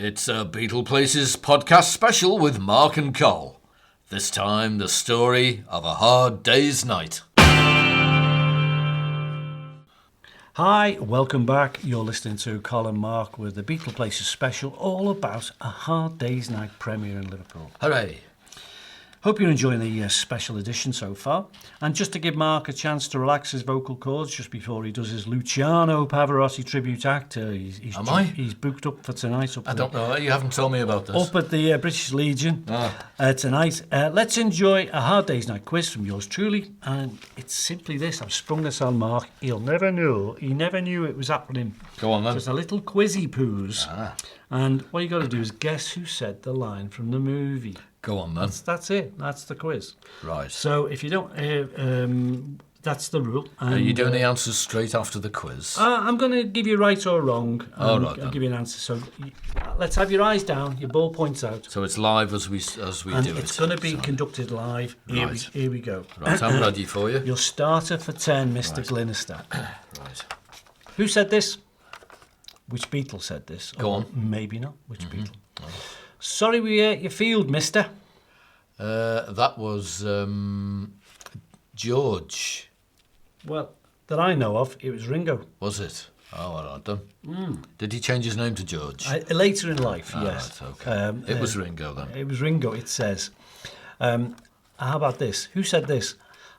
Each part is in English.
It's a Beatleplaces Podcast Special with Mark and Col. This time, the story of a hard day's night. Hi, welcome back. You're listening to Col and Mark with the Beatleplaces Special, all about a hard day's night premiere in Liverpool. Hooray! Hope you're enjoying the special edition so far. And just to give Mark a chance to relax his vocal cords just before he does his Luciano Pavarotti tribute act, he's booked up for tonight. I don't know, you haven't told me about this. Up at the British Legion tonight. Let's enjoy a hard day's night quiz from yours truly. And it's simply this. I've sprung this on Mark. He never knew it was happening. Go on then. Just a little quizzy poos. And what you got to do is guess who said the line from the movie. Go on then. That's it. That's the quiz. Right. So if you don't, that's the rule. And, are you doing the answers straight after the quiz? I'm going to give you right or wrong. All right, I'll give you an answer. So let's have your eyes down. Your ball points out. So it's live as we and do it. It's going to be conducted live. Here we go. Right, I'm ready for you. Your starter for 10, Mr. Right. Glenister. Right. Who said this? Which Beatle said this? Go on. Maybe not. Which Beatle? Sorry we ate your field, mister. That was George. Well, that I know of, it was Ringo. Was it? Oh, all right then. Did he change his name to George? Later in life, yes. Right, okay. It was Ringo then. It was Ringo, it says. How about this? Who said this?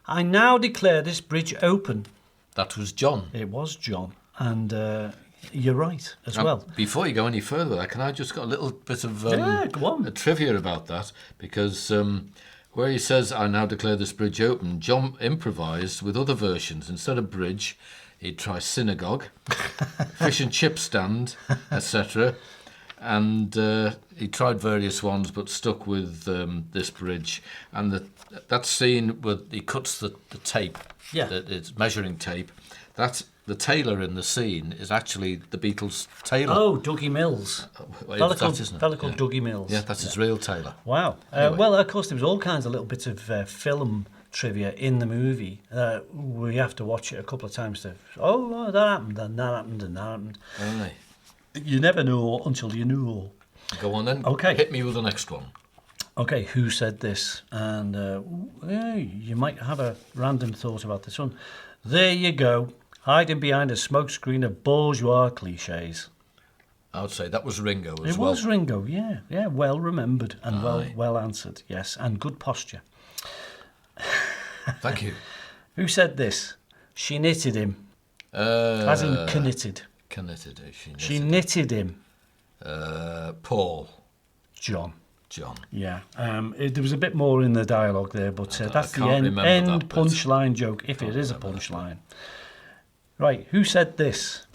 I now declare this bridge open. That was John. It was John. And you're right as well. Before you go any further, can I just got a little bit of go on. A trivia about that? Because where he says, I now declare this bridge open, John improvised with other versions. Instead of bridge, he'd try synagogue, fish and chip stand, etc. And he tried various ones, but stuck with this bridge. And that scene where he cuts the tape, it's measuring tape, that's the tailor in the scene is actually the Beatles' tailor. Oh, Dougie Mills. Fella called Dougie Mills. Yeah, that's his real tailor. Wow. Anyway. Well, of course, there was all kinds of little bits of film trivia in the movie. We have to watch it a couple of times to, that happened, and that happened, and that happened. Aye. You never know until you know. Go on then. Okay. Hit me with the next one. Okay, who said this? And you might have a random thought about this one. There you go. Hiding behind a smokescreen of bourgeois cliches. I would say that was Ringo as well. It was Ringo, yeah, well remembered and well answered, yes, and good posture. Thank you. Who said this? She knitted him. As in knitted. Knitted. She knitted him. Paul. John. Yeah. There was a bit more in the dialogue there, but that's the end punchline joke, if it is a punchline. Right, who said this?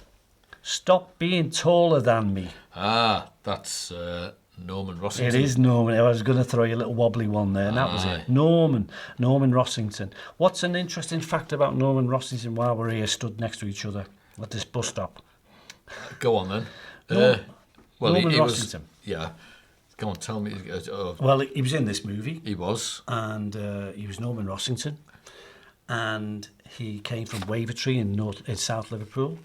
Stop being taller than me. That's Norman Rossington. It is Norman. I was going to throw you a little wobbly one there, and that was it. Norman Rossington. What's an interesting fact about Norman Rossington while we're here stood next to each other at this bus stop? Go on then. Norman Rossington. Yeah. Go on, tell me. Well, he was in this movie. He was. And he was Norman Rossington. And he came from Wavertree in South Liverpool.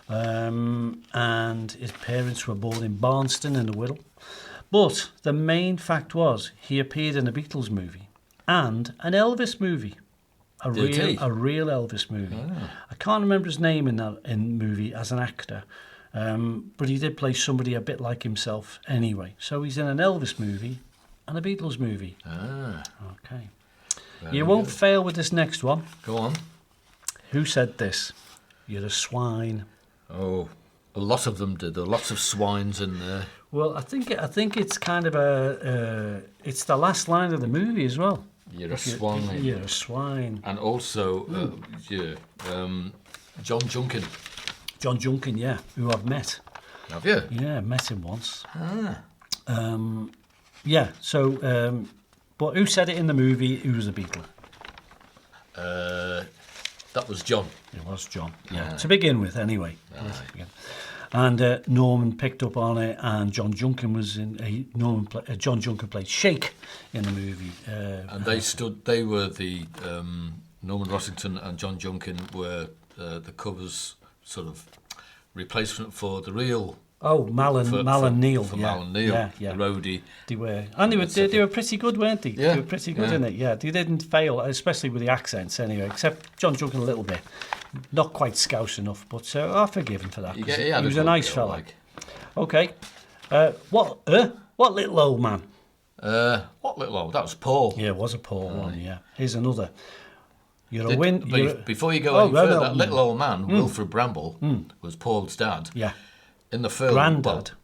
And his parents were born in Barnston in the Wirral. But the main fact was he appeared in a Beatles movie and an Elvis movie. A real Elvis movie. I can't remember his name in the movie as an actor. But he did play somebody a bit like himself anyway. So he's in an Elvis movie and a Beatles movie. Okay. You won't fail with this next one. Go on. Who said this? You're a swine. Oh, a lot of them did. There are lots of swines in there. Well, I think it's kind of it's the last line of the movie as well. You're a swine. You're a swine. And also, John Junkin. John Junkin, yeah, who I've met. Have you? Yeah, met him once. Yeah, so, but who said it in the movie? Who was a Beatle? That was John. It was John, yeah. To begin with, anyway. And Norman picked up on it, and John Junkin was in. John Junkin played Shake in the movie. And they were the Norman Rossington and John Junkin were the covers, sort of replacement for the real Oh, Mal and Neil. For Mal and Neil, the roadie. They were. And they were pretty good, weren't they? Yeah. They were pretty good in it, yeah. They didn't fail, especially with the accents anyway, except John Juggan a little bit. Not quite Scouse enough, but I forgive him for that. He was a nice fella. Like. Okay. What little old man? What little old? That was Paul. Yeah, it was a Paul one, yeah. Here's another. Before you go any further, that little old man, Wilfred Bramble, was Paul's dad. Yeah. In the film.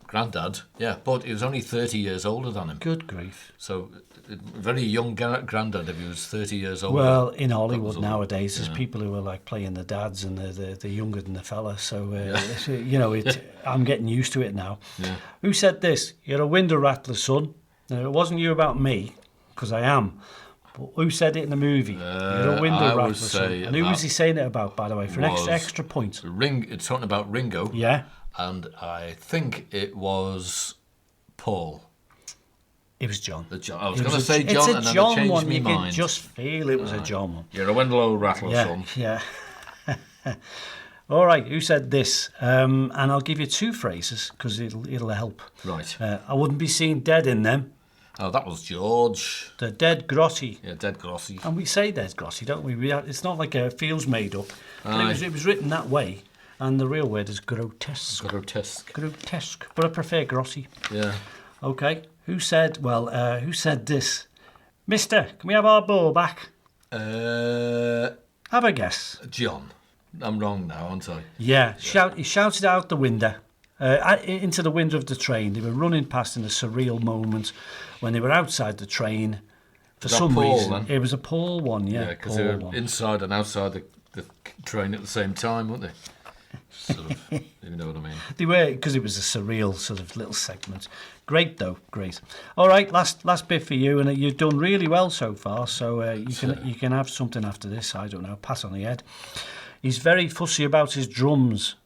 Granddad, yeah. But he was only 30 years older than him. Good grief. So, very young granddad if he was 30 years older. Well, in Hollywood nowadays, there's people who are like playing the dads and they're younger than the fella. So, I'm getting used to it now. Yeah. Who said this? You're a window rattler, son. Now, it wasn't you about me, because I am. But who said it in the movie? You're a window rattler, son. And who was he saying it about, by the way, for an extra point? It's talking about Ringo. Yeah. And I think it was Paul. It was John. I was going to say John, and then I changed my mind. You could just feel it was a John one. You're a window rattler, son. Yeah. All right, who said this? And I'll give you two phrases, because it'll help. Right. I wouldn't be seen dead in them. Oh, that was George. The dead grotty. Yeah, dead grotty. And we say dead grotty, don't we? It's not like it feels made up. But it was written that way. And the real word is grotesque. Grotesque. But I prefer grotty. Yeah. Okay. Who said this? Mister, can we have our ball back? Have a guess. John. I'm wrong now, aren't I? Yeah. He shouted out the window. Into the window of the train. They were running past in a surreal moment when they were outside the train. For some reason. Then? It was a Paul one, yeah. Yeah, because they were inside and outside the train at the same time, weren't they? Sort of, you know what I mean? They were, because it was a surreal sort of little segment. Great, though, great. All right, last bit for you, and you've done really well so far. So you can have something after this. I don't know. Pass on the head. He's very fussy about his drums.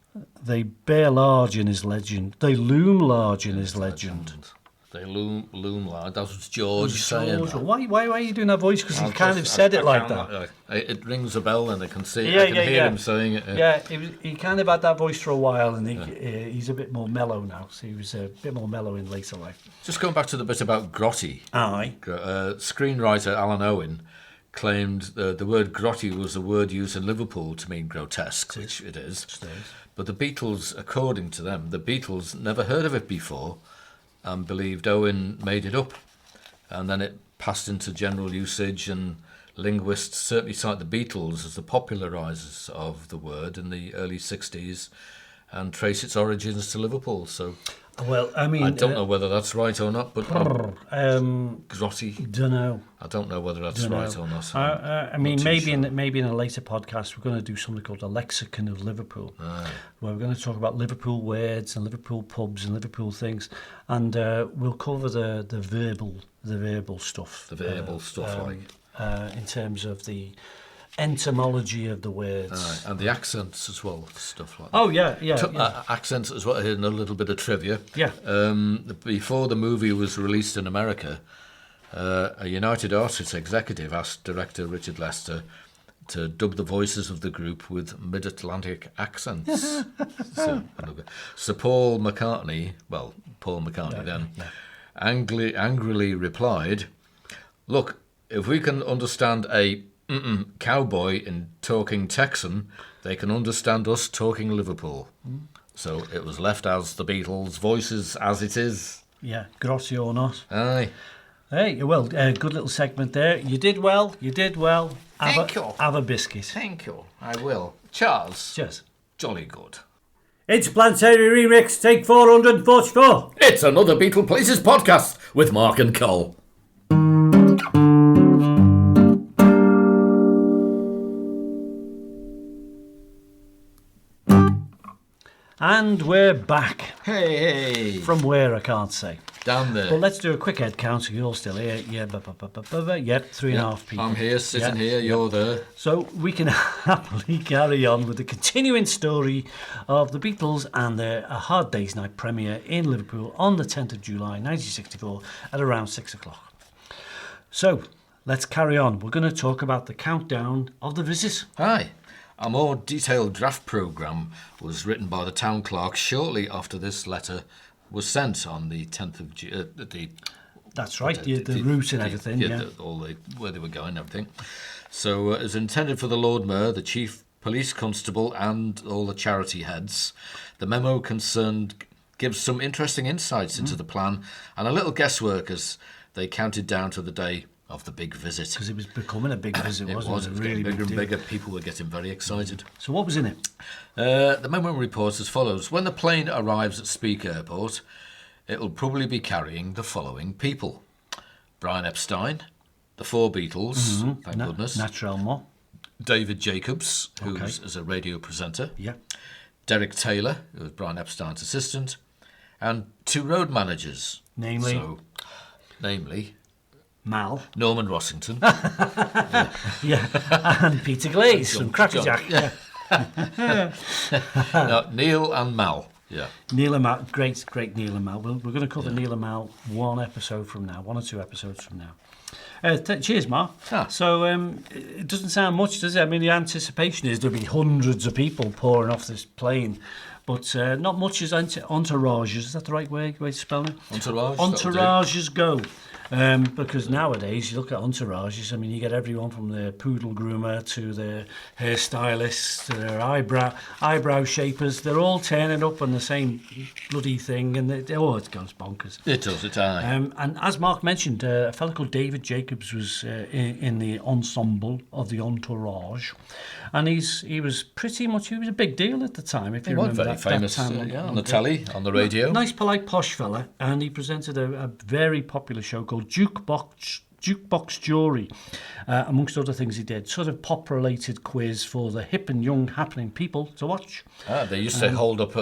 They bear large in his legend. They loom large in his legend. They loom large. That was George saying that. Why are you doing that voice? Because he kind of said it like that. It rings a bell and I can see. I can hear him saying it. Yeah, he kind of had that voice for a while, and he's a bit more mellow now. So he was a bit more mellow in later life. Just going back to the bit about grotty. Aye. Screenwriter Alan Owen claimed the word grotty was a word used in Liverpool to mean grotesque, which it is. But the Beatles, according to them, never heard of it before and believed Owen made it up. And then it passed into general usage, and linguists certainly cite the Beatles as the popularisers of the word in the early 60s and trace its origins to Liverpool. So, well, I mean, I don't know whether that's right or not, but grotty. Don't know. I don't know whether that's right or not. I mean, maybe in a later podcast we're going to do something called a lexicon of Liverpool, where we're going to talk about Liverpool words and Liverpool pubs and Liverpool things, and we'll cover the verbal stuff. The verbal stuff, in terms of the etymology of the words. And the accents as well, stuff like that. Oh, yeah. Accents as well, and a little bit of trivia. Yeah. Before the movie was released in America, a United Artists executive asked director Richard Lester to dub the voices of the group with mid-Atlantic accents. So Paul McCartney angrily replied, "Look, if we can understand a cowboy in talking Texan, they can understand us talking Liverpool." So it was left as the Beatles' voices as it is. Yeah, grotty or not. Aye. Hey, well, good little segment there. You did well. Thank you. Have a biscuit. Thank you. I will. Charles. Cheers. Jolly good. It's Planetary Remix, take 444. It's another Beatleplaces podcast with Mark and Col. And we're back. Hey. From where, I can't say. Down there. Well, let's do a quick head count. You're all still here. Yeah, yep, 3.5 people. I'm here, sitting here, you're there. So we can happily carry on with the continuing story of the Beatles and their A Hard Day's Night premiere in Liverpool on the 10th of July 1964 at around 6 o'clock. So, let's carry on. We're going to talk about the countdown of the visit. Aye. A more detailed draft programme was written by the town clerk shortly after this letter was sent on the 10th of June. That's right, the route and everything, yeah. Where they were going and everything. So it was intended for the Lord Mayor, the Chief Police Constable and all the charity heads. The memo concerned gives some interesting insights into the plan and a little guesswork as they counted down to the day of the big visit. Because it was becoming a big visit, wasn't it? It was really bigger and bigger. People were getting very excited. So what was in it? The memo reports as follows. When the plane arrives at Speke Airport, it will probably be carrying the following people. Brian Epstein, the 4 Beatles, thank goodness. Naturellement. David Jacobs, who was as a radio presenter. Yeah. Derek Taylor, who was Brian Epstein's assistant. And 2 road managers. Namely? Mal. Norman Rossington. Yeah. And Peter Glaze from Crackerjack. Yeah. No, Neil and Mal. Yeah. Neil and Mal, great Neil and Mal. We're going to cover Neil and Mal 1 episode from now, 1 or 2 episodes from now. Cheers, Mark. So it doesn't sound much, does it? I mean, the anticipation is there'll be hundreds of people pouring off this plane, but not much as entourages. Is that the right way to spell it? Entourage. Entourages go. Because nowadays you look at entourages, I mean, you get everyone from the poodle groomer to the hairstylist to their eyebrow shapers. They're all turning up on the same bloody thing, and it goes bonkers. It does, it aye. And as Mark mentioned, a fellow called David Jacobs was in the ensemble of the entourage, and he was a big deal at the time. If you remember very famous that time on the telly, on the radio. Nice, polite, posh fella, and he presented a very popular show called Jukebox Jury. Amongst other things he did, sort of pop-related quiz for the hip and young happening people to watch. They used to hold up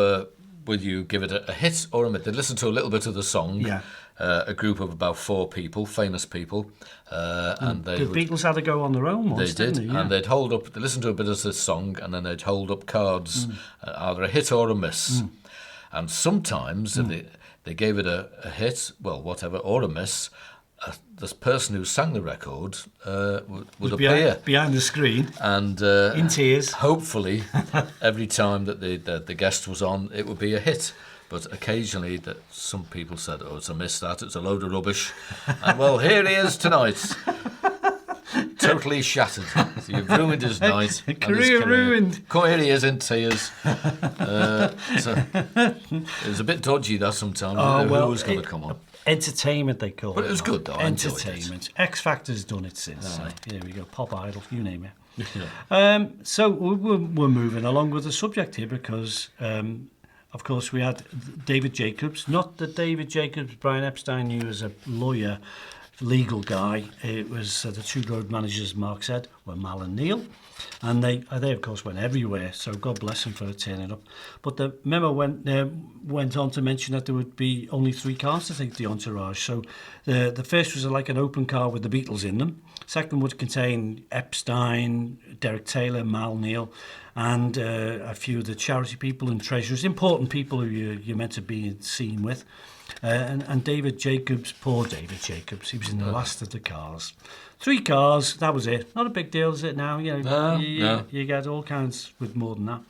would you give it a hit or a miss? They'd listen to a little bit of the song. Yeah. A group of about 4 people, famous people. And the Beatles had to go on their own once, they did, didn't they? Yeah. and they'd hold up, they'd listen to a bit of this song, and then they'd hold up cards, either a hit or a miss. And sometimes, if they gave it a hit, well, whatever, or a miss, this person who sang the record would appear behind the screen and in tears. Hopefully, every time that the guest was on, it would be a hit. But occasionally, that some people said, "Oh, it's a miss. It's a load of rubbish." And well, here he is tonight, totally shattered. So you've ruined his night. Career ruined. Here he is in tears. So it was a bit dodgy that sometimes. Who was going to come on? Entertainment, they call it. But it was good, though. Entertainment. X Factor's done it since. Here we go. Pop Idol, you name it. Yeah. So we're moving along with the subject here because, of course, we had David Jacobs. Not that David Jacobs, Brian Epstein knew as a lawyer, legal guy. It was the 2 road managers, Mark said, were Mal and Neil. And they of course went everywhere, so God bless them for turning up. But the memo went on to mention that there would be only 3 cars to take the entourage. So the first was like an open car with the Beatles in them. Second would contain Epstein, Derek Taylor, Mal, Neil, and a few of the charity people and treasurers, important people who you're meant to be seen with. And David Jacobs, poor David Jacobs, he was in the last of the cars. 3 cars, that was it. Not a big deal, is it now? You get all kinds with more than that.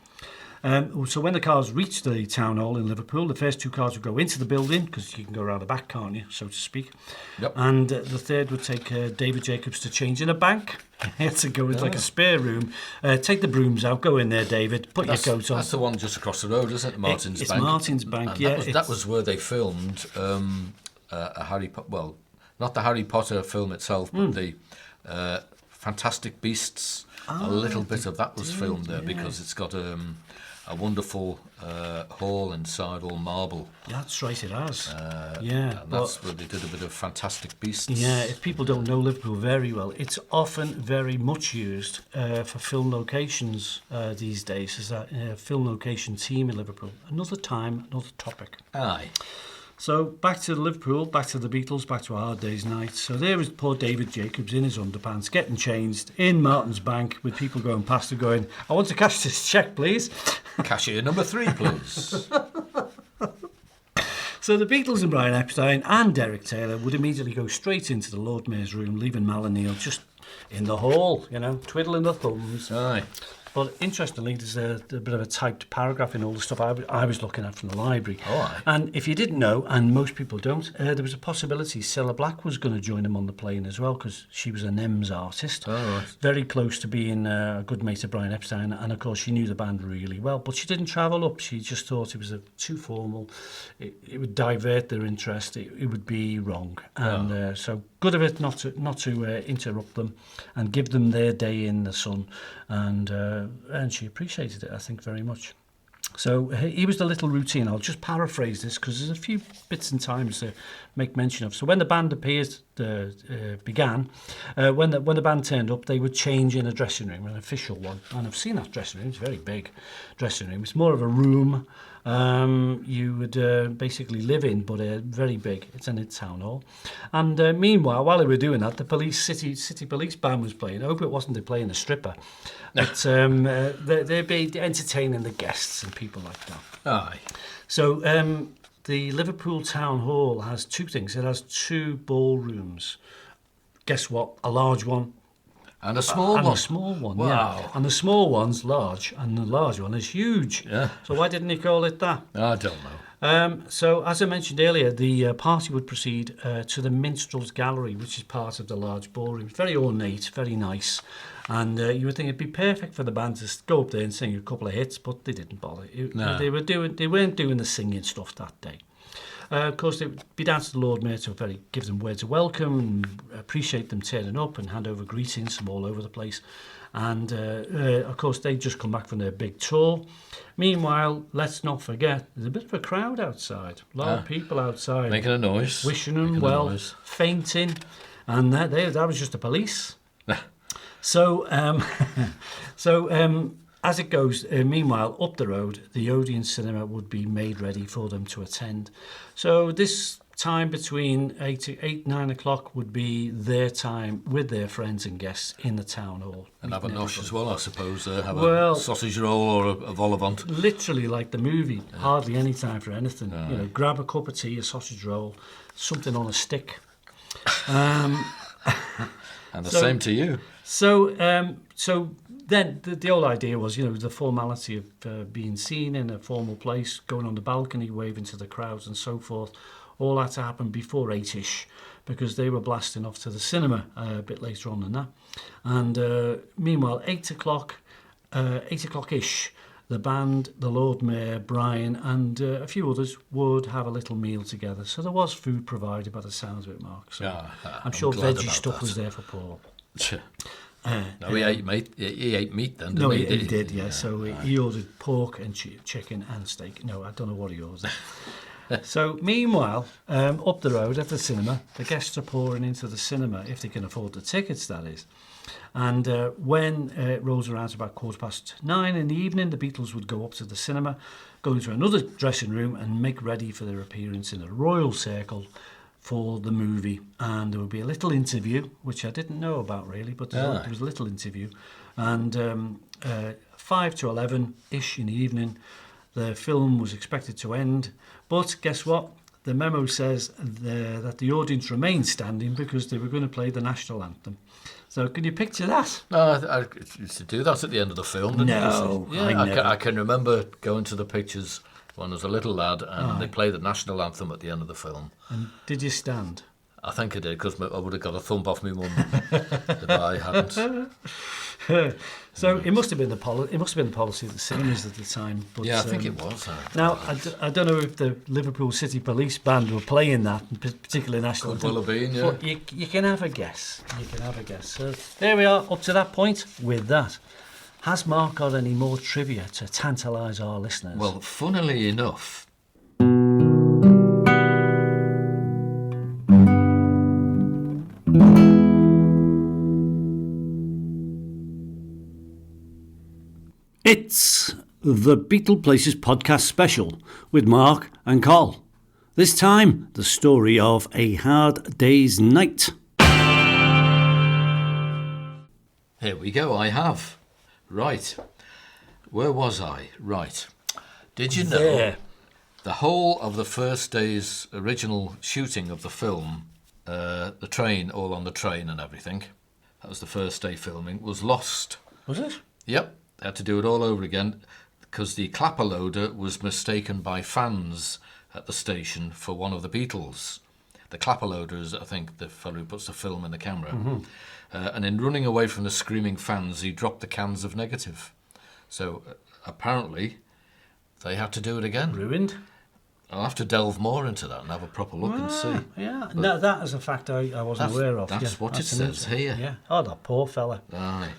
So when the cars reached the town hall in Liverpool, the first 2 cars would go into the building, because you can go around the back, can't you, so to speak. Yep. And the third would take David Jacobs to change in a bank. He had to go into like a spare room, take the brooms out, go in there, David, put your coat on. That's the one just across the road, isn't it? Martin's Bank. It's Martin's Bank, and yeah. That was where they filmed a Harry Potter, well, not the Harry Potter film itself, but the Fantastic Beasts. A little bit of that was filmed there because it's got a wonderful hall inside, all marble. That's right, it has. And that's where they did a bit of Fantastic Beasts. Yeah, if people don't know Liverpool very well, it's often very much used for film locations these days. Is that film location team in Liverpool? Another time, another topic. Aye. So back to Liverpool, back to the Beatles, back to a hard day's night. So there was poor David Jacobs in his underpants, getting changed in Martin's Bank with people going past and going, "I want to cash this cheque, please." Cashier number 3, please. So the Beatles and Brian Epstein and Derek Taylor would immediately go straight into the Lord Mayor's room, leaving Mal and Neil just in the hall, twiddling their thumbs. Aye. But interestingly, there's a bit of a typed paragraph in all the stuff I was looking at from the library. Oh, aye. And if you didn't know, and most people don't, there was a possibility Cilla Black was going to join them on the plane as well, because she was a NEMS artist. Oh, right. Very close to being a good mate of Brian Epstein, and of course she knew the band really well. But she didn't travel up. She just thought it was too formal. It would divert their interest. It would be wrong. And so good of it not to interrupt them and give them their day in the sun, and she appreciated it, I think, very much. So here was the little routine. I'll just paraphrase this because there's a few bits and times to make mention of. So when the band began, when the band turned up, they would change in a dressing room, an official one. And I've seen that dressing room. It's a very big dressing room. It's more of a room you would basically live in, but very big. It's in a town hall. And meanwhile, while they were doing that, the city police band was playing. I hope it wasn't they playing a stripper. But they'd be entertaining the guests and people like that. Aye. So the Liverpool Town Hall has two things. It has two ballrooms. Guess what? A large one. And a small one. And a small one, Wow. yeah. And the small one's large, and the large one is huge. Yeah. So why didn't he call it that? I don't know. So, as I mentioned earlier, the party would proceed to the Minstrels Gallery, which is part of the large ballroom. It's very ornate, very nice. And you would think it'd be perfect for the band to go up there and sing a couple of hits, but they didn't bother. No. They weren't doing the singing stuff that day. Of course, it would be down to the Lord Mayor to give them words of welcome and appreciate them turning up and hand over greetings from all over the place. And, of course, they'd just come back from their big tour. Meanwhile, let's not forget, there's a bit of a crowd outside. A lot of people outside. Making a noise. Wishing them well, fainting. And that was just the police. So, as it goes, meanwhile, up the road, the Odeon Cinema would be made ready for them to attend. So this time between 9 o'clock would be their time with their friends and guests in the town hall. And have a nosh as well, I suppose. Have Well, a sausage roll or a vol au vent. Literally like the movie, hardly any time for anything. Grab a cup of tea, a sausage roll, something on a stick. And the same to you. So then the old idea was, the formality of being seen in a formal place, going on the balcony, waving to the crowds and so forth. All had to happen before 8ish because they were blasting off to the cinema a bit later on than that. And meanwhile, 8 o'clock-ish, the band, the Lord Mayor, Brian and a few others would have a little meal together. So there was food provided by the sounds of it, Mark. So I'm sure veggie stuff was there for Paul. No, he ate meat. He ate meat then, didn't he? He did, yeah. So he ordered pork and chicken and steak. No, I don't know what he ordered. So meanwhile, up the road at the cinema, the guests are pouring into the cinema, if they can afford the tickets, that is. And when it rolls around to about 9:15 in the evening, the Beatles would go up to the cinema, go into another dressing room and make ready for their appearance in a royal circle for the movie. And there would be a little interview, which I didn't know about really, but there was a little interview. And 5 to 11-ish in the evening, the film was expected to end. But guess what? The memo says that the audience remained standing because they were going to play the national anthem. So can you picture that? I used to do that at the end of the film, didn't No, you? Yeah, I can remember going to the pictures when I was a little lad and they played the national anthem at the end of the film. And did you stand? I think I did, because I would have got a thump off my mum if I hadn't. So it must have been the policy of the cinemas at the time. But, yeah, I think it was. Now I don't know if the Liverpool City Police Band were playing that, particularly national anthem. Could well have been, yeah. But you can have a guess. So there we are, up to that point with that. Has Mark got any more trivia to tantalise our listeners? Well, funnily enough, it's the Beatleplaces Podcast Special with Mark and Col. This time, the story of A Hard Day's Night. Here we go, I have. Right. Where was I? Right. Did you know the whole of the first day's original shooting of the film, the train, all on the train and everything, that was the first day filming, was lost. Was it? Yep. They had to do it all over again because the clapper loader was mistaken by fans at the station for one of the Beatles. The clapper loader is, I think, the fellow who puts the film in the camera. Mm-hmm. And in running away from the screaming fans, he dropped the cans of negative. So apparently, they had to do it again. Ruined. I'll have to delve more into that and have a proper look and see. Yeah, no, that is a fact I wasn't aware of. That's what it says here. Yeah. Oh, that poor fella. Aye.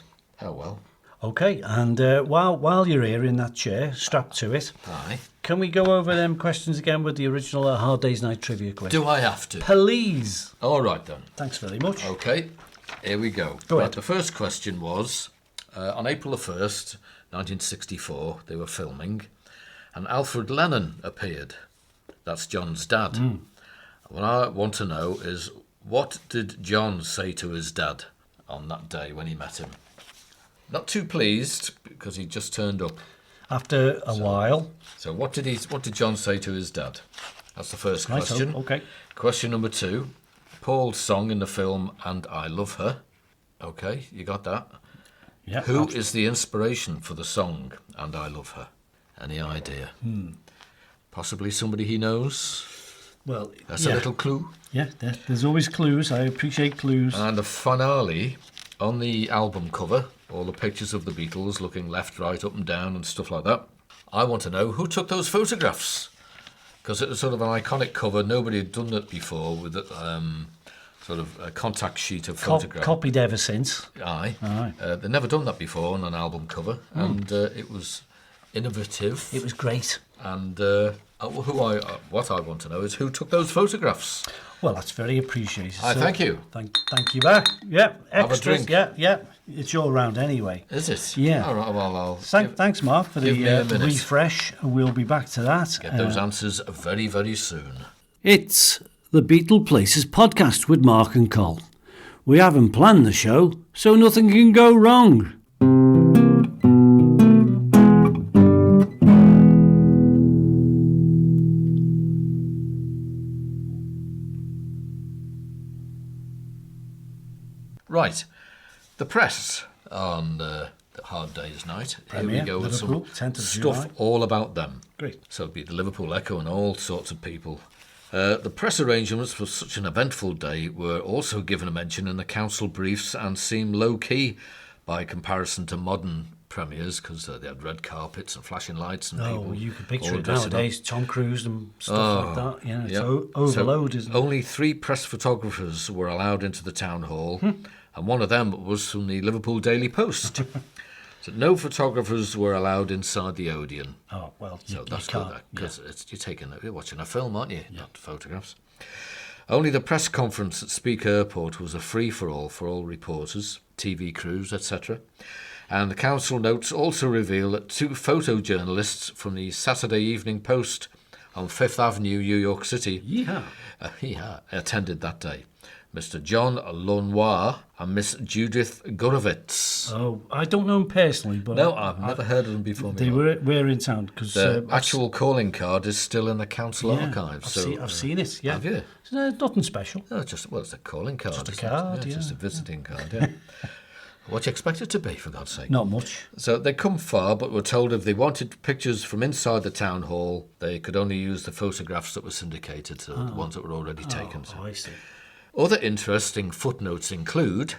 Oh well. Okay, and while you're here in that chair, strapped to it, Aye. can we go over them questions again with the original Hard Day's Night trivia quiz? Do I have to? Please. All right then. Thanks very much. Okay, here we go. Go ahead. The first question was, on April the 1st, 1964, they were filming, and Alfred Lennon appeared. That's John's dad. What I want to know is, what did John say to his dad on that day when he met him? Not too pleased, because he just turned up. After a while. So what did John say to his dad? That's the first question. Right, okay. Question number 2. Paul's song in the film And I Love Her. Okay, you got that? Yeah. Who is the inspiration for the song And I Love Her? Any idea? Possibly somebody he knows? Well, That's a little clue. Yeah, there's always clues. I appreciate clues. And the finale, on the album cover, all the pictures of the Beatles looking left, right, up and down and stuff like that. I want to know who took those photographs. Because it was sort of an iconic cover. Nobody had done that before with sort of a contact sheet of photographs. Copied ever since. Aye. Aye. They'd never done that before on an album cover. And it was innovative. It was great. And what I want to know is who took those photographs. Well, that's very appreciated. Thank you. Thank you back. Yeah, Have a extras. drink. Yeah. It's your round anyway. Is it? Yeah. All right, well, Thanks, Mark, for the give me a minute. refresh. We'll be back to that. Get those answers very, very soon. It's the Beatleplaces Podcast with Mark and Col. We haven't planned the show, so nothing can go wrong. Right. The press on the Hard Day's Night. Premier, Here we go with Liverpool, some 10th of stuff July. all about them. Great. So it'll be the Liverpool Echo and all sorts of people. The press arrangements for such an eventful day were also given a mention in the council briefs and seem low-key by comparison to modern premieres because they had red carpets and flashing lights and people. Oh, you can picture all it dressing up. nowadays. Tom Cruise and stuff like that. Yeah, it's Yep. overload, So isn't it? only 3 press photographers were allowed into the town hall, and one of them was from the Liverpool Daily Post. So no photographers were allowed inside the Odeon. Oh, well, So you that's can't. good, because you're watching a film, aren't you? Not photographs. Only the press conference at Speke Airport was a free-for-all for all reporters, TV crews, etc. And the council notes also reveal that 2 photojournalists from the Saturday Evening Post on Fifth Avenue, New York City, attended that day. Mr. John Lenoir and Miss Judith Gurevitz. Oh, I don't know them personally, but No, I've never heard of them before. They were in town because The actual calling card is still in the council archives. I've seen it. Yeah, Have you? Nothing special. No, it's a calling card. Just a isn't it? card, It's yeah. just a visiting card, yeah. What do you expect it to be, for God's sake? Not much. So they come far, but were told if they wanted pictures from inside the town hall, they could only use the photographs that were syndicated, so the ones that were already taken. So. I see. Other interesting footnotes include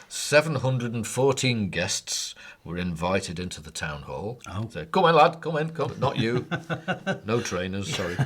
714 guests were invited into the town hall. Oh. So, come in, lad, come in. Not you. No trainers, sorry.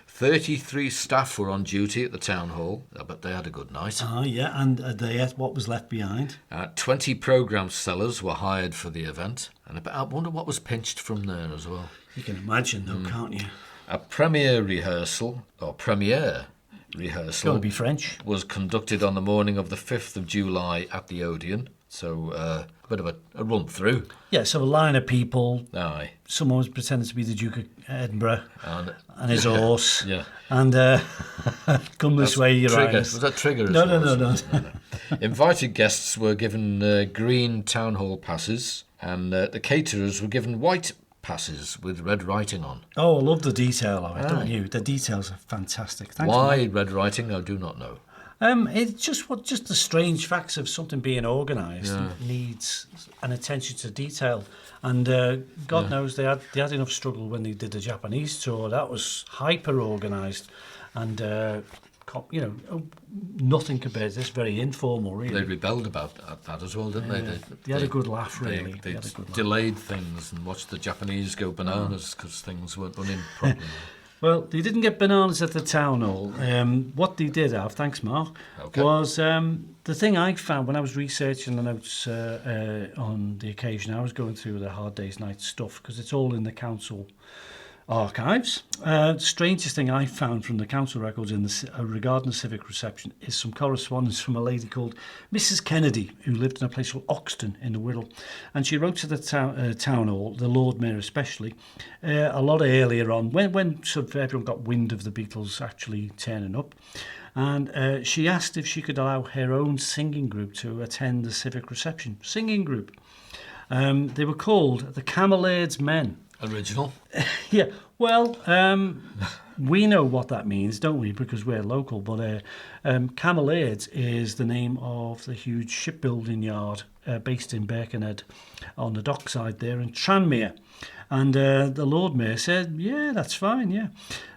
33 staff were on duty at the town hall. I bet they had a good night. Yeah, and they ate what was left behind. 20 programme sellers were hired for the event. And I wonder what was pinched from there as well. You can imagine, though, can't you? A premiere rehearsal Got to be French. was conducted on the morning of the 5th of July at the Odeon. So a bit of a run through. Yeah, so a line of people. Aye. Someone was pretending to be the Duke of Edinburgh and his yeah, horse. Yeah. And come this way, your Trigger. eyes. Was that Trigger? No. Invited guests were given green town hall passes, and the caterers were given white passes with red writing on. Oh, I love the detail of it, don't you? The details are fantastic. Thanks, Why Mike. red writing, I do not know. It's just the strange facts of something being organised needs an attention to detail. And God knows they had enough struggle when they did the Japanese tour. That was hyper organised, and nothing compared to this. Very informal, really. They rebelled about that as well, didn't they? They had a good laugh, really. They delayed things and watched the Japanese go bananas because things weren't running properly. Well, they didn't get bananas at the town hall. What they did have, thanks Mark, was the thing I found when I was researching the notes on the occasion. I was going through the Hard Day's Night stuff because it's all in the council archives. The strangest thing I found from the council records regarding the civic reception is some correspondence from a lady called Mrs. Kennedy, who lived in a place called Oxton in the Wirral, and she wrote to the town hall, the Lord Mayor especially, a lot earlier on when sort of everyone got wind of the Beatles actually turning up, and she asked if she could allow her own singing group to attend the civic reception. Singing group. They were called the Camelaids Men. Original. Yeah, well, we know what that means, don't we? Because we're local. But Camelaids is the name of the huge shipbuilding yard based in Birkenhead on the dockside there in Tranmere. And the Lord Mayor said, yeah, that's fine, yeah.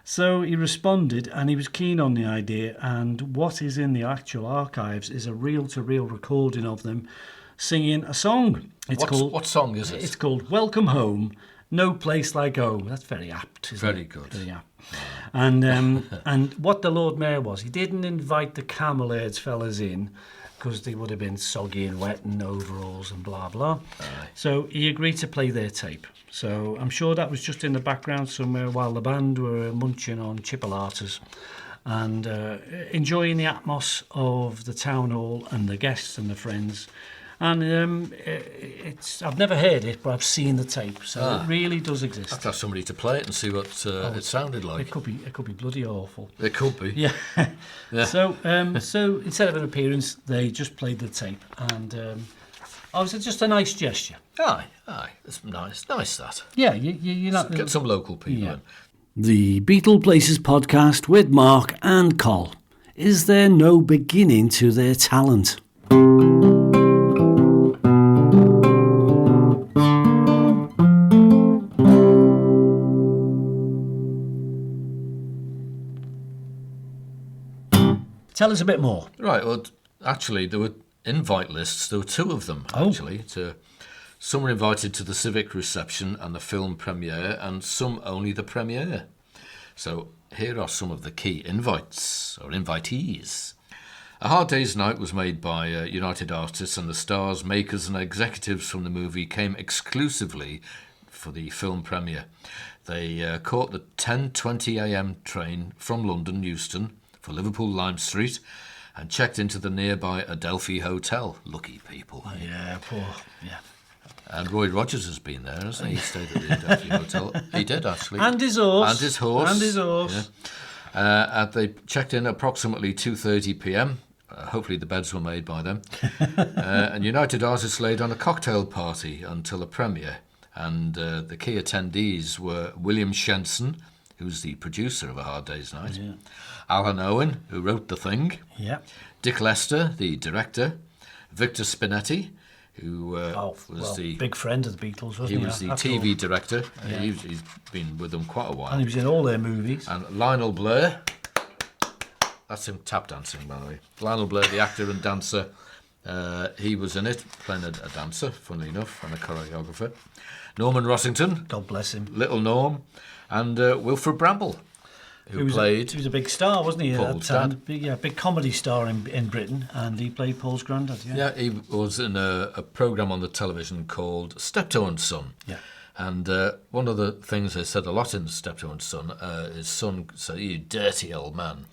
So he responded, and he was keen on the idea. And what is in the actual archives is a reel-to-reel recording of them singing a song. What song is it? It's called Welcome Home. No place like home. That's very apt. Very good. Very apt. And what the Lord Mayor was, he didn't invite the Camelaids fellas in because they would have been soggy and wet and overalls and blah blah. So he agreed to play their tape. So I'm sure that was just in the background somewhere while the band were munching on chipolatas and enjoying the atmos of the town hall and the guests and the friends. And I've never heard it, but I've seen the tape, so it really does exist. I have to have somebody to play it and see what it sounded like. It could be bloody awful. It could be. Yeah. Yeah. So instead of an appearance, they just played the tape, and was it just a nice gesture? Aye, it's nice that. Yeah, you know, get some local people in. The Beatleplaces Podcast with Mark and Col. Is there no beginning to their talent? Tell us a bit more. Right, well, actually, there were invite lists. There were two of them, actually. Some were invited to the civic reception and the film premiere, and some only the premiere. So here are some of the key invites, or invitees. A Hard Day's Night was made by United Artists, and the stars, makers and executives from the movie came exclusively for the film premiere. They caught the 10:20 a.m. train from London, Euston, for Liverpool Lime Street, and checked into the nearby Adelphi Hotel. Lucky people. Yeah, poor. Yeah. And Roy Rogers has been there, hasn't he? He stayed at the Adelphi Hotel. He did, actually. And his horse. And his horse. Yeah. They checked in approximately 2:30 p.m. Hopefully the beds were made by then. And United Artists laid on a cocktail party until the premiere. And the key attendees were William Shenson, who's the producer of A Hard Day's Night, Alan Owen, who wrote the thing, Dick Lester, the director, Victor Spinetti, who was the big friend of the Beatles, wasn't he? He was the TV director. Yeah. He's been with them quite a while. And he was in all their movies. And Lionel Blair, that's him tap dancing, by the way. Lionel Blair, the actor and dancer, he was in it, playing a dancer, funnily enough, and a choreographer. Norman Rossington, God bless him, Little Norm, and Wilfred Bramble, who played... He was a big star, wasn't he? Paul's dad. Big comedy star in Britain, and he played Paul's granddad. Yeah, he was in a programme on the television called Steptoe and Son. Yeah. And one of the things they said a lot in Steptoe and Son, his son said, "You dirty old man."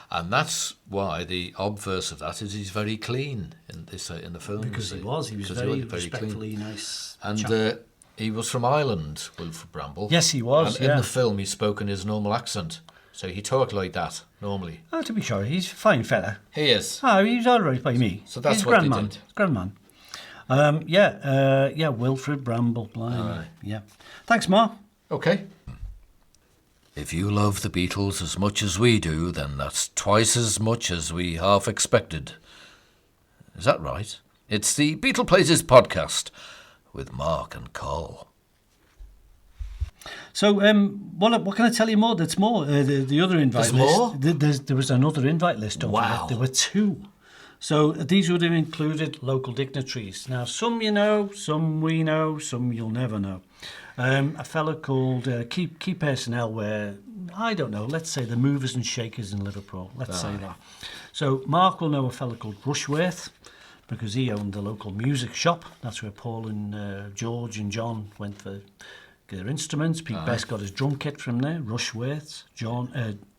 And that's why the obverse of that is he's very clean in the film. Because he was very respectfully clean. Nice. And he was from Ireland, Wilfred Bramble. Yes, he was. And in the film, he spoke in his normal accent. So he talked like that, normally. Oh, to be sure, he's a fine fella. He is. Oh, he's all right by me. So that's what they did. Grandman. Wilfred Bramble. Blimey. All right. Yeah. Thanks, Mark. Okay. If you love the Beatles as much as we do, then that's twice as much as we half expected. Is that right? It's the Beatleplaces Podcast with Mark and Col. So, what can I tell you more? There's more. The other invite There's list. more? There was another invite list. Don't Wow. forget. There were two. So these would have included local dignitaries. Now, some you know, some we know, some you'll never know. A fella called key personnel were, I don't know, let's say the movers and shakers in Liverpool. Let's say that. So Mark will know a fella called Rushworth, because he owned the local music shop. That's where Paul and George and John went for their instruments. Pete Best got his drum kit from there. Rushworth,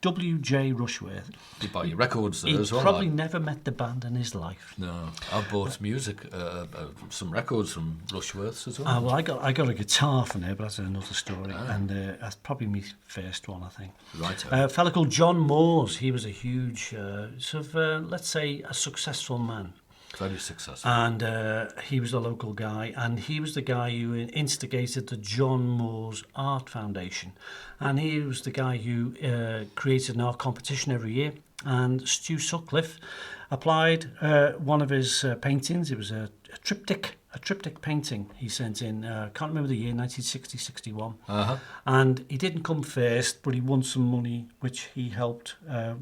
W.J. Rushworth. You buy your records there as well. He probably never met the band in his life. No, I've bought some records from Rushworth's as well. Well, I got a guitar from there, but that's another story. And that's probably my first one, I think. Right. A fella called John Moores. He was a huge, let's say, a successful man. Very successful. And he was a local guy, and he was the guy who instigated the John Moores Art Foundation. And he was the guy who created an art competition every year. And Stu Sutcliffe applied one of his paintings. It was a triptych painting he sent in, can't remember the year, 1960, 61. And he didn't come first, but he won some money, which he helped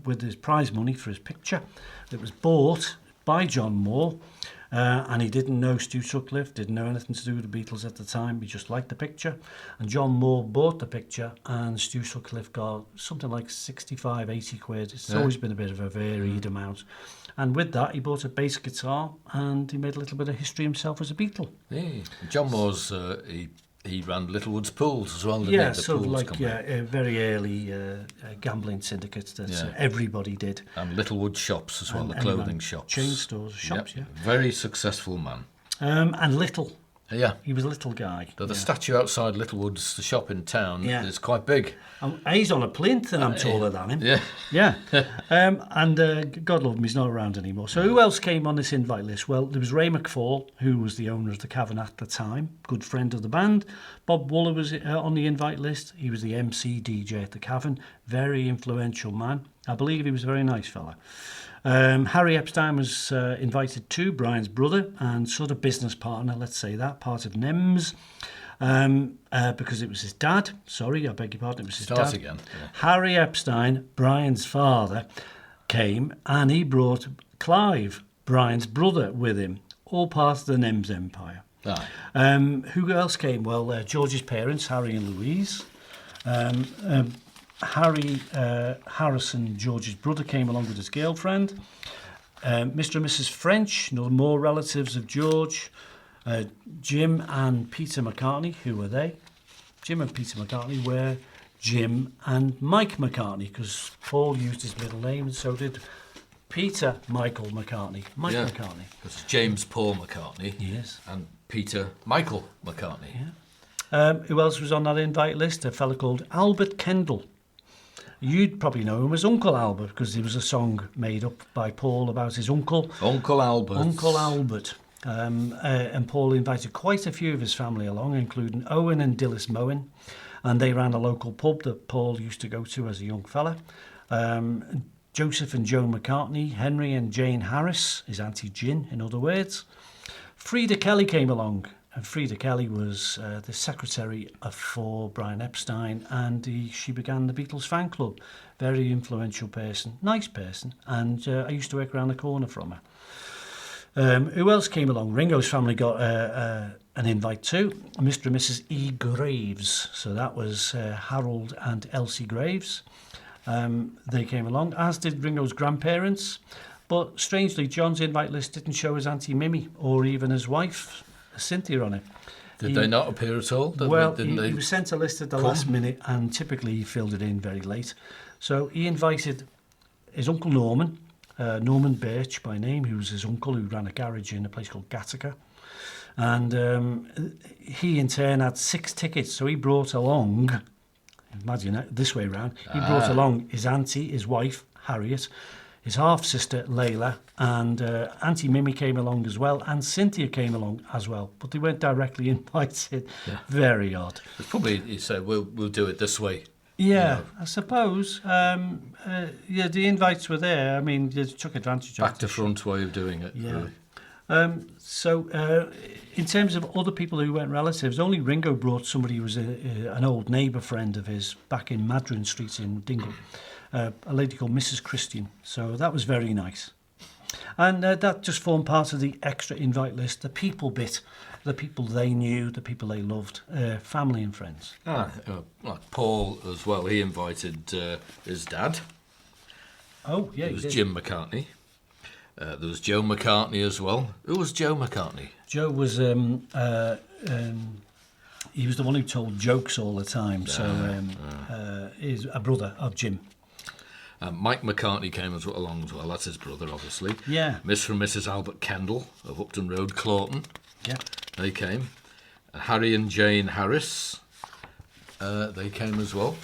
with his prize money for his picture that was bought by John Moore, and he didn't know Stu Sutcliffe, didn't know anything to do with the Beatles at the time. He just liked the picture, and John Moore bought the picture, and Stu Sutcliffe got something like 65, 80 quid. It's always been a bit of a varied amount. And with that, he bought a bass guitar, and he made a little bit of history himself as a Beatle. Yeah. John Moore's, he ran Littlewood's pools as well, didn't Yeah, he? The sort of pools like company. a very early gambling syndicates that everybody did. And Littlewood shops as well, the And clothing shops. Chain stores, shops, Yep. Very successful man. And little. Yeah. He was a little guy. The statue outside Littlewood's, the shop in town, is quite big. He's on a plinth and I'm taller than him. Yeah. Yeah. And God love him, he's not around anymore. So who else came on this invite list? Well, there was Ray McFall, who was the owner of the Cavern at the time, good friend of the band. Bob Wooler was on the invite list. He was the MC DJ at the Cavern. Very influential man. I believe he was a very nice fella. Harry Epstein was invited too, Brian's brother and sort of business partner, let's say that, part of NEMS, because it was his dad. Sorry, I beg your pardon, it was his dad. Again. Yeah. Harry Epstein, Brian's father, came and he brought Clive, Brian's brother, with him, all part of the NEMS empire. Who else came? Well, George's parents, Harry and Louise. Harry Harrison, George's brother, came along with his girlfriend. Mr. and Mrs. French, more relatives of George. Jim and Peter McCartney, who were they? Jim and Peter McCartney were Jim and Mike McCartney, because Paul used his middle name and so did Peter Michael McCartney. Mike McCartney. It's James Paul McCartney. Yes. And Peter Michael McCartney. Yeah. Who else was on that invite list? A fella called Albert Kendall. You'd probably know him as Uncle Albert, because there was a song made up by Paul about his uncle. Uncle Albert. Uncle Albert. And Paul invited quite a few of his family along, including Owen and Dilys Moen. And they ran a local pub that Paul used to go to as a young fella. Joseph and Joan McCartney, Henry and Jane Harris, his Auntie Gin, in other words. Frida Kelly came along. And Frida Kelly was the secretary for Brian Epstein, and she began the Beatles fan club. Very influential person, nice person, and I used to work around the corner from her. Who else came along? Ringo's family got an invite too. Mr. and Mrs. E. Graves. So that was Harold and Elsie Graves. They came along, as did Ringo's grandparents. But strangely, John's invite list didn't show his Auntie Mimi or even his wife, Cynthia, on it. Did they not appear at all? He was sent a list at the last minute, and typically he filled it in very late. So he invited his Uncle Norman, Norman Birch by name, who was his uncle, who ran a garage in a place called Gattaca. And he in turn had 6 tickets, so he brought along, imagine that this way round, he brought along his auntie, his wife, Harriet, his half-sister, Layla, and Auntie Mimi came along as well, and Cynthia came along as well, but they weren't directly invited. Yeah. Very odd. It's probably, he said, we'll do it this way. Yeah, I suppose. Yeah, the invites were there. I mean, they took advantage of it. Back to front way of doing it. Yeah. Really. So, in terms of other people who weren't relatives, only Ringo brought somebody who was an old neighbour friend of his back in Madryn Street in Dingle, a lady called Mrs. Christian. So that was very nice. And that just formed part of the extra invite list, the people bit, the people they knew, the people they loved, family and friends. Like Paul as well, he invited his dad. Oh, yeah, It was Jim McCartney. There was Joe McCartney as well. Who was Joe McCartney? Joe was he was the one who told jokes all the time. He's a brother of Jim. Mike McCartney came along as well. That's his brother, obviously. Yeah. Mr. and Mrs. Albert Kendall of Upton Road, Clawton. Yeah. They came. Harry and Jane Harris. They came as well.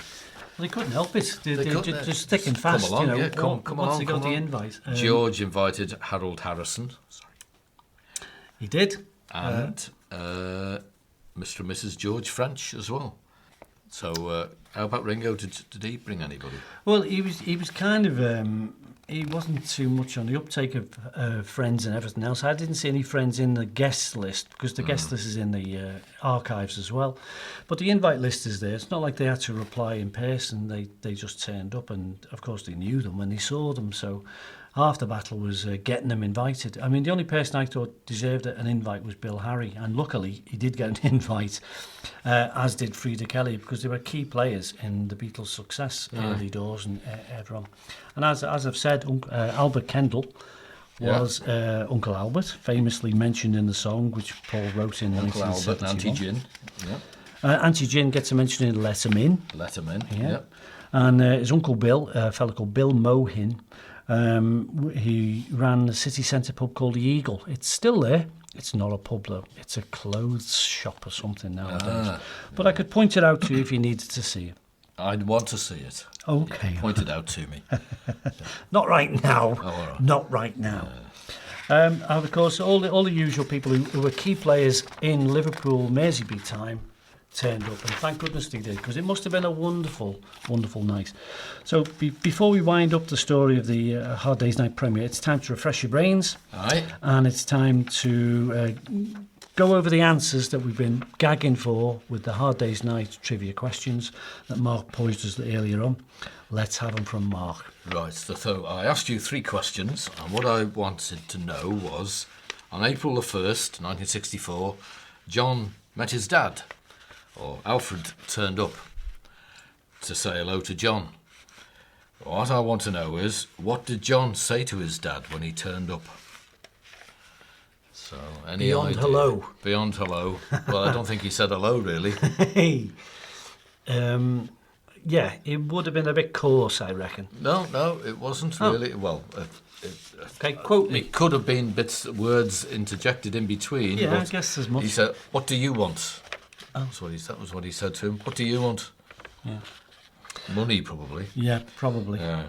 Well, they couldn't help it. They just sticking fast. Come along, you know, come once along. they got the invite. George invited Harold Harrison. Sorry. He did. And Mr. and Mrs. George French as well. So how about Ringo? Did he bring anybody? Well, he was kind of he wasn't too much on the uptake of friends and everything else. I didn't see any friends in the guest list because the guest list is in the archives as well. But the invite list is there. It's not like they had to reply in person. They just turned up, and of course they knew them when they saw them. So half the battle was getting them invited. I mean, the only person I thought deserved an invite was Bill Harry, and luckily he did get an invite, as did Frida Kelly, because they were key players in the Beatles' success early doors and everyone. And as I've said, Albert Kendall was Uncle Albert, famously mentioned in the song, which Paul wrote in Uncle 1971. Albert and Auntie Gin. Yeah. Auntie Gin gets a mention in Let 'Em In. Let 'em in. Yeah. Yep. And his Uncle Bill, a fellow called Bill Mohin, he ran the city centre pub called the Eagle. It's still there. It's not a pub though. It's a clothes shop or something nowadays. But I could point it out to you if you needed to see it. I'd want to see it. Okay. Point it out to me. Not right now. Oh, all right. Not right now. And of course, all the usual people who were key players in Liverpool Merseybeat time turned up, and thank goodness they did, because it must have been a wonderful, wonderful night. So before we wind up the story of the Hard Day's Night premiere, it's time to refresh your brains. Aye. And it's time to go over the answers that we've been gagging for with the Hard Day's Night trivia questions that Mark posed us earlier on. Let's have them from Mark. Right, so I asked you 3 questions, and what I wanted to know was, on April the 1st, 1964, John met his dad, or Alfred turned up to say hello to John. What I want to know is, what did John say to his dad when he turned up? So, any Beyond idea? hello. Beyond hello. Well, I don't think he said hello, really. Hey. Yeah, it would have been a bit coarse, I reckon. No, it wasn't really. Well, Okay, quote me. it could have been words interjected in between. Yeah, I but guess as much. He said, "What do you want?" That was what he said to him. What do you want? Yeah. Money, probably. Yeah, probably. Yeah.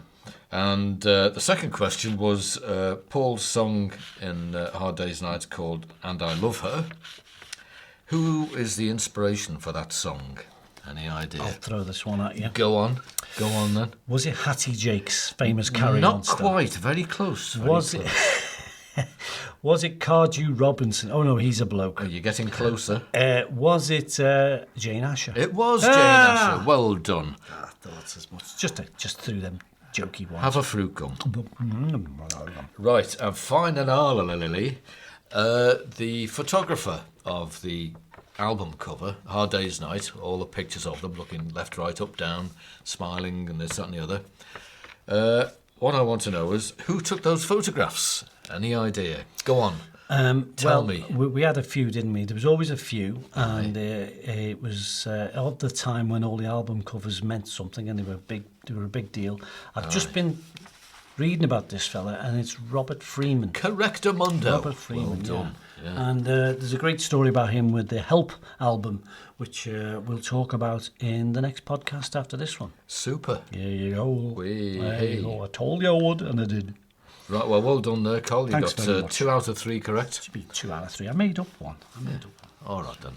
And the second question was Paul's song in Hard Day's Night called "And I Love Her." Who is the inspiration for that song? Any idea? I'll throw this one at you. Go on then. Was it Hattie Jake's famous Carry On Not stuff? quite. Very close. Was it? Was it Cardew Robinson? Oh no, he's a bloke. Oh, you're getting closer. Was it Jane Asher? It was Jane Asher. Well done. I thought as much. Just through them jokey ones. Have a fruit gum. Right, and finally, the photographer of the album cover, Hard Day's Night, all the pictures of them looking left, right, up, down, smiling, and this, that, and the other. What I want to know is, who took those photographs? Any idea? Go on. Tell me. We had a few, didn't we? There was always a few, and it was at the time when all the album covers meant something, and they were a big deal. I've just been reading about this fella, and it's Robert Freeman. Correctamundo. Robert Freeman, Well done. Yeah. And there's a great story about him with the Help album, which we'll talk about in the next podcast after this one. Super. There you go. There Hey. you go. I told you I would, and I did. Right, well done there, Col. You Thanks very got much. 2 out of 3 correct. Should be 2 out of 3. I made up one. All right then.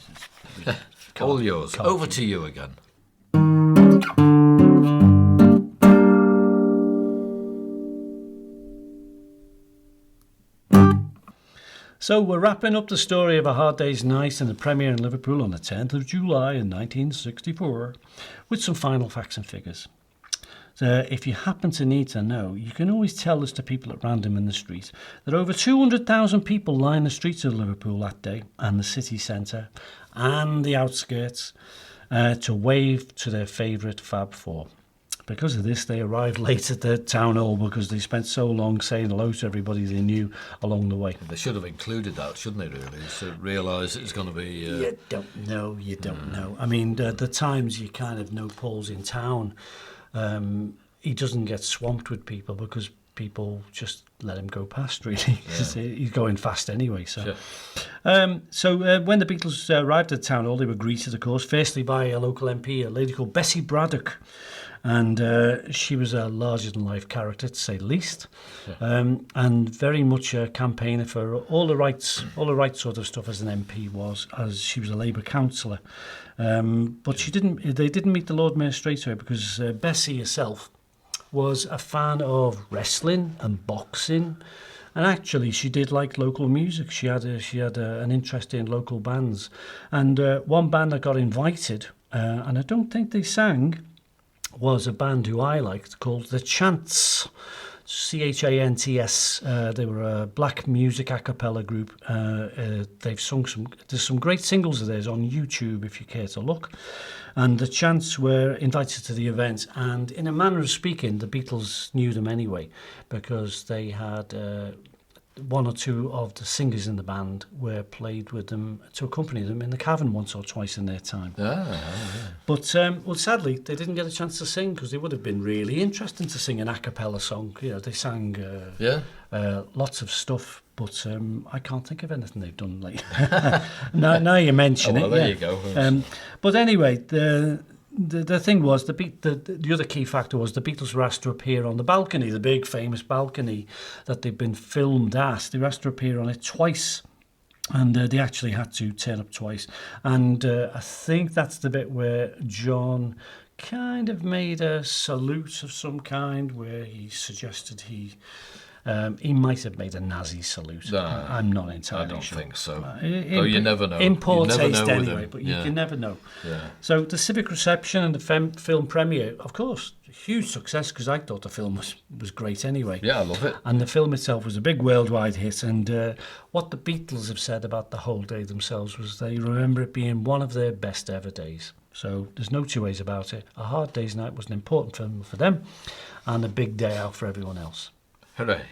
All yours. Over to you again. So we're wrapping up the story of A Hard Day's Night and the premiere in Liverpool on the 10th of July in 1964 with some final facts and figures. So if you happen to need to know, you can always tell this to people at random in the street that over 200,000 people line the streets of Liverpool that day and the city centre and the outskirts to wave to their favourite Fab Four. Because of this, they arrived late at the town hall because they spent so long saying hello to everybody they knew along the way. They should have included that, shouldn't they, really? So realise it's going to be... You don't know. I mean, the times you kind of know Paul's in town, he doesn't get swamped with people because people just let him go past, really. Yeah. He's going fast anyway. So, sure. When the Beatles arrived at town hall, they were greeted, of course, firstly by a local MP, a lady called Bessie Braddock. And she was a larger-than-life character, to say the least, and very much a campaigner for all the right sort of stuff as an MP was, as she was a Labour councillor. But they didn't meet the Lord Mayor straight away because Bessie herself was a fan of wrestling and boxing, and actually she did like local music. She had an interest in local bands, and one band that got invited, and I don't think they sang, was a band who I liked called The Chants, Chants. They were a black music a cappella group. They've sung there's some great singles of theirs on YouTube if you care to look. And The Chants were invited to the event, and in a manner of speaking, the Beatles knew them anyway because they had one or two of the singers in the band were played with them to accompany them in the cavern once or twice in their time. Yeah. But sadly, they didn't get a chance to sing because it would have been really interesting to sing an a cappella song. You know, they sang lots of stuff, but I can't think of anything they've done lately. now you mention it. There you go. But anyway, the thing was, the other key factor was the Beatles were asked to appear on the balcony, the big famous balcony that they'd been filmed at. They were asked to appear on it twice, and they actually had to turn up twice. And I think that's the bit where John kind of made a salute of some kind, where he suggested he might have made a Nazi salute. No, I'm not entirely sure. I don't think so. You never know. In poor taste anyway, but you can never know. Yeah. So the civic reception and the film premiere, of course, a huge success because I thought the film was great anyway. Yeah, I love it. And the film itself was a big worldwide hit. And what the Beatles have said about the whole day themselves was they remember it being one of their best ever days. So there's no two ways about it. A Hard Day's Night was an important film for them and a big day out for everyone else. Hooray.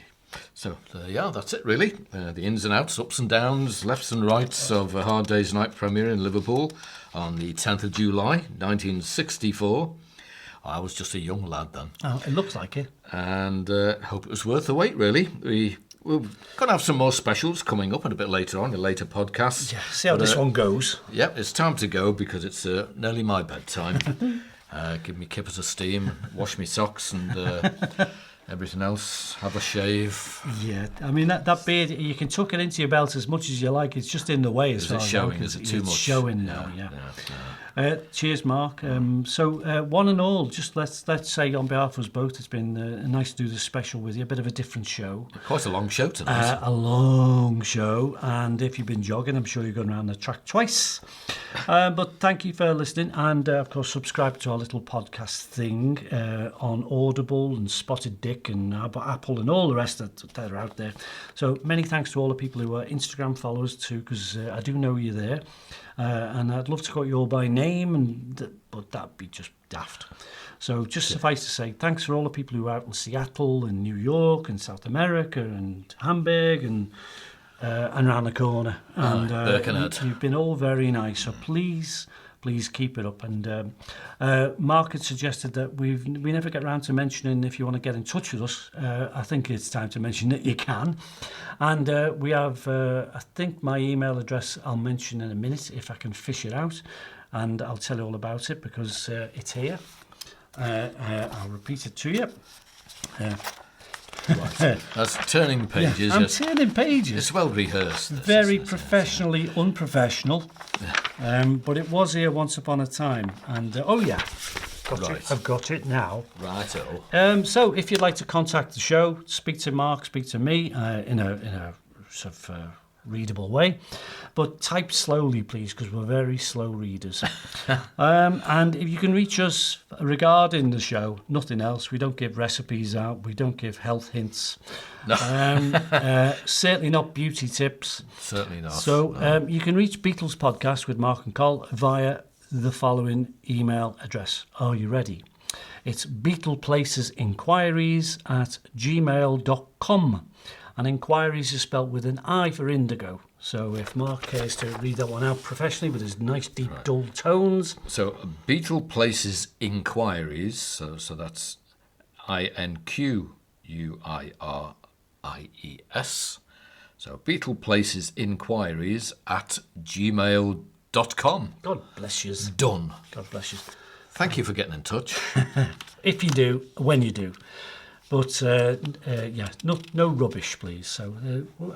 So, that's it really. The ins and outs, ups and downs, lefts and rights of A Hard Day's Night premiere in Liverpool on the 10th of July, 1964. I was just a young lad then. Oh, it looks like it. And hope it was worth the wait, really. We're going to have some more specials coming up and a bit later on, a later podcast. Yeah, see how this one goes. Yep, it's time to go because it's nearly my bedtime. Give me kippers of steam, wash me socks and... everything else, have a shave. Yeah, I mean, that beard, you can tuck it into your belt as much as you like. It's just in the way as far as showing? Is it too much? It's showing now, yeah. Cheers, Mark. So, one and all, just let's say on behalf of us both, it's been nice to do this special with you. A bit of a different show. Quite a long show tonight. A long show. And if you've been jogging, I'm sure you've gone around the track twice. But thank you for listening. And, of course, subscribe to our little podcast thing on Audible and Spotted Dick and Apple and all the rest that are out there. So many thanks to all the people who are Instagram followers too, because I do know you're there. And I'd love to call you all by name, but that'd be just daft. So just suffice to say, thanks for all the people who are out in Seattle and New York and South America and Hamburg and around the corner. And you've been all very nice. So please keep it up. And Mark had suggested that we never get around to mentioning if you want to get in touch with us. I think it's time to mention that you can. And we have, I think my email address I'll mention in a minute if I can fish it out. And I'll tell you all about it because it's here. I'll repeat it to you. Right. That's turning pages. Yeah, I'm turning pages. It's well rehearsed. Very professionally unprofessional. But it was here once upon a time. And I've got it now. Right. So if you'd like to contact the show, speak to Mark, speak to me in a sort of readable way. But type slowly, please, because we're very slow readers. And if you can reach us regarding the show, nothing else. We don't give recipes out. We don't give health hints. No. Certainly not beauty tips. Certainly not. So you can reach Beatles Podcast with Mark and Col via the following email address. Are you ready? It's beatleplacesinquiries@gmail.com. And inquiries is spelled with an I for indigo. So if Mark cares to read that one out professionally with his nice deep dull tones. So Beatleplaces Inquiries, so that's INQUIRIES. So Beatleplaces Inquiries @gmail.com. God bless you. Done. God bless you. Thank you for getting in touch. If you do, when you do. But, no rubbish, please. So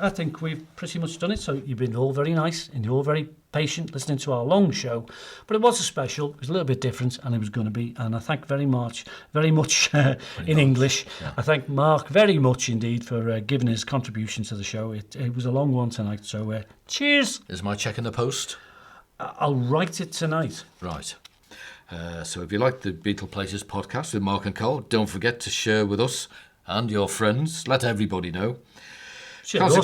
I think we've pretty much done it. So you've been all very nice and you're all very patient listening to our long show. But it was a special. It was a little bit different, and it was going to be. And I thank very much in English. Yeah. I thank Mark very much indeed for giving his contribution to the show. It was a long one tonight. So cheers. Is my check in the post? I'll write it tonight. Right. So if you like the Beatleplaces podcast with Mark and Col, don't forget to share with us and your friends. Let everybody know. Share us.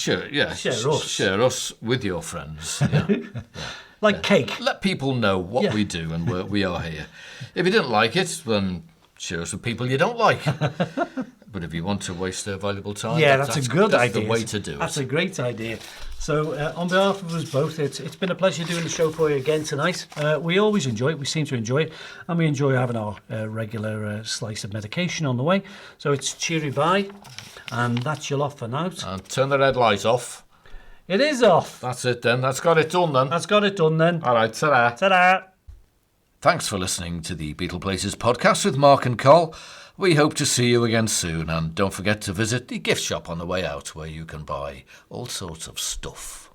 Share us with your friends. Yeah. Cake. Let people know what we do and we are here. If you didn't like it, then share us with people you don't like. But if you want to waste their valuable time, that's a good idea. That's the way to do it. That's a great idea. So on behalf of us both, it's been a pleasure doing the show for you again tonight. We always enjoy it. We seem to enjoy it. And we enjoy having our regular slice of medication on the way. So it's cheery bye. And that's your off for now. And turn the red light off. It is off. That's it then. That's got it done then. All right, ta-da. Ta-da. Thanks for listening to the Beatleplaces podcast with Mark and Col. We hope to see you again soon, and don't forget to visit the gift shop on the way out where you can buy all sorts of stuff.